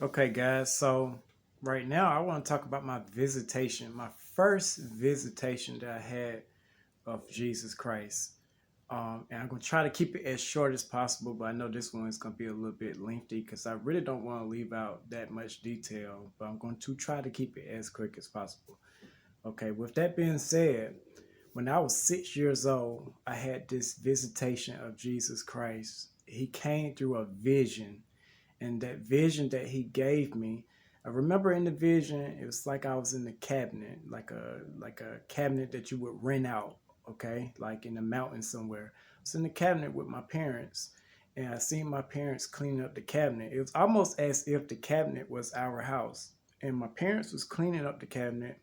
Okay, guys. So right now, I want to talk about my visitation, my first visitation that I had of Jesus Christ. And I'm gonna try to keep it as short as possible, but I know this one is gonna be a little bit lengthy because I really don't want to leave out that much detail. But I'm going to try to keep it as quick as possible. Okay. With that being said, when I was 6 years old, I had this visitation of Jesus Christ. He came through a vision, and that vision that he gave me, I remember in the vision it was like I was in the cabinet, like a cabinet that you would rent out, okay, like in the mountains somewhere. I was in the cabinet with my parents, and I seen my parents cleaning up the cabinet. It was almost as if the cabinet was our house, and my parents was cleaning up the cabinet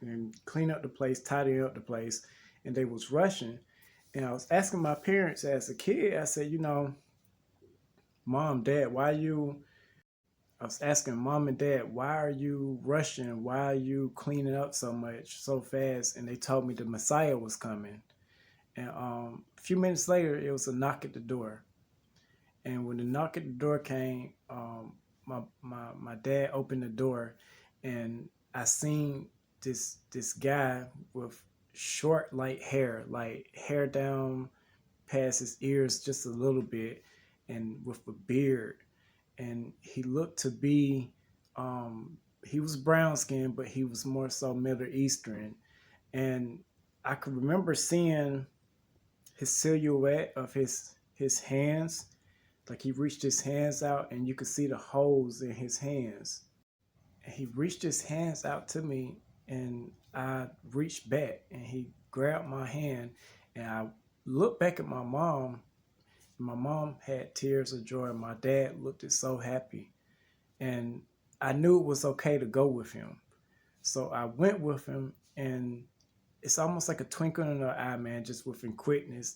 and cleaning up the place, tidying up the place, and they was rushing. And I was asking my parents as a kid, I said, Mom, Dad, why you I was asking mom and dad, why are you rushing? Why are you cleaning up so much, so fast? And they told me the Messiah was coming. And a few minutes later, it was a knock at the door. And when the knock at the door came, my dad opened the door, and I seen this guy with short light hair, like hair down past his ears just a little bit, and with a beard, and he looked to be um he was brown skinned, but he was more so Middle Eastern. And I could remember seeing his silhouette of his hands, like he reached his hands out and you could see the holes in his hands. And he reached his hands out to me, and I reached back and he grabbed my hand, and I looked back at my mom. My mom had tears of joy. My dad looked so happy, and I knew it was okay to go with him. So I went with him, and it's almost like a twinkle in the eye, man, just within quickness.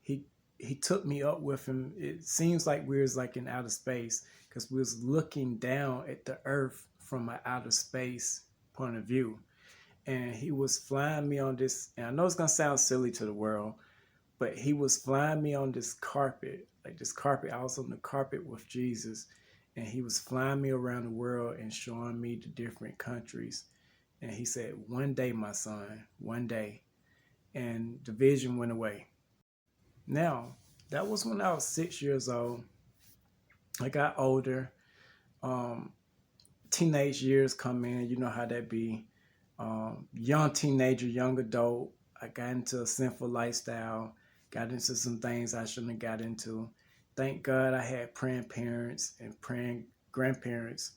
He he took me up with him. It seems like we was like in outer space because we was looking down at the earth from an outer space point of view. And he was flying me on this, and I know it's gonna sound silly to the world, but he was flying me on this carpet, like this carpet. I was on the carpet with Jesus, and he was flying me around the world and showing me the different countries. And he said, "One day, my son, one day." And the vision went away. Now, that was when I was 6 years old. I got older. Um, Teenage years come in. You know how that be. Young teenager, young adult. I got into a sinful lifestyle, got into some things I shouldn't have got into. Thank God I had praying parents and praying grandparents,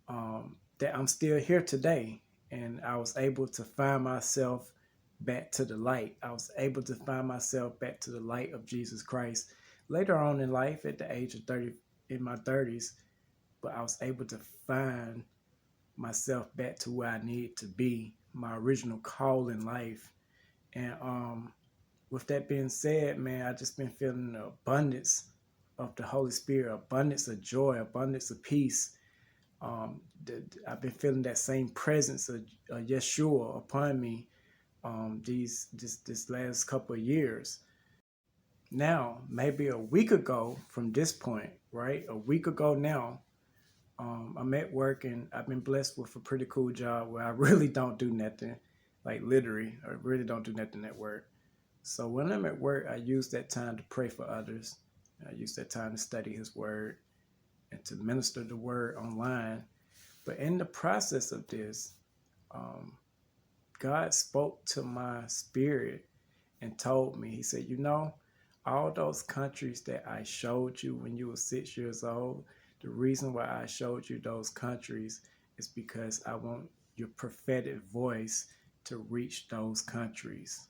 that I'm still here today. And I was able to find myself back to the light. I was able to find myself back to the light of Jesus Christ later on in life at the age of 30, in my 30s. But I was able to find myself back to where I need to be, my original call in life. And with that being said, man, I just been feeling the abundance of the Holy Spirit, abundance of joy, abundance of peace. I've been feeling that same presence of Yeshua upon me, this last couple of years. Now, maybe a week ago from this point, right? A week ago now, I'm at work, and I've been blessed with a pretty cool job where I really don't do nothing, like literally, I really don't do nothing at work. So when I'm at work, I use that time to pray for others. I use that time to study His Word and to minister the Word online. But in the process of this, um, God spoke to my spirit and told me, He said, all those countries that I showed you when you were 6 years old, the reason why I showed you those countries is because I want your prophetic voice to reach those countries.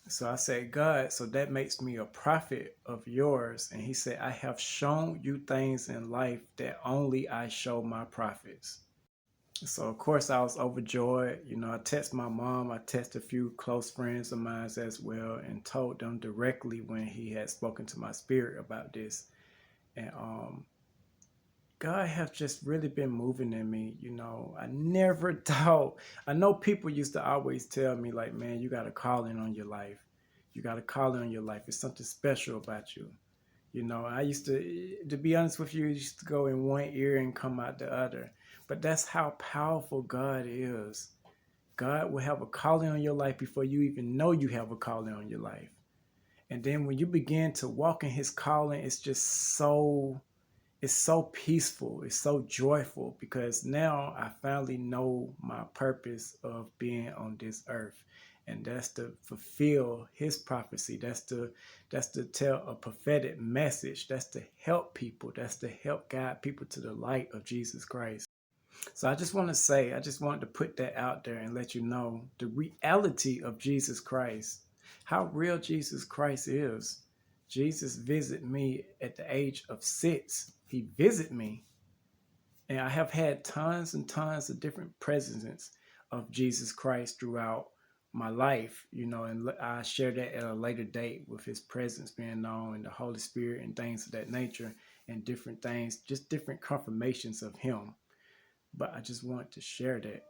So I said, God, so that makes me a prophet of yours. And he said, I have shown you things in life that only I show my prophets. So of course I was overjoyed. I texted my mom, I texted a few close friends of mine as well, and told them directly when he had spoken to my spirit about this. And God has just really been moving in me. I never thought. I know people used to always tell me, like, man, you got a calling on your life. You got a calling on your life. It's something special about you. You know, I used to be honest with you, used to go in one ear and come out the other. But that's how powerful God is. God will have a calling on your life before you even know you have a calling on your life. And then when you begin to walk in his calling, it's so peaceful, it's so joyful because now I finally know my purpose of being on this earth. And that's to fulfill his prophecy. That's to tell a prophetic message. That's to help people. That's to help guide people to the light of Jesus Christ. So I just wanted to put that out there and let you know the reality of Jesus Christ, how real Jesus Christ is. Jesus visited me at the age of 6. He visited me, and I have had tons and tons of different presences of Jesus Christ throughout my life, you know, and I share that at a later date with his presence being known and the Holy Spirit and things of that nature and different things, just different confirmations of him. But I just want to share that.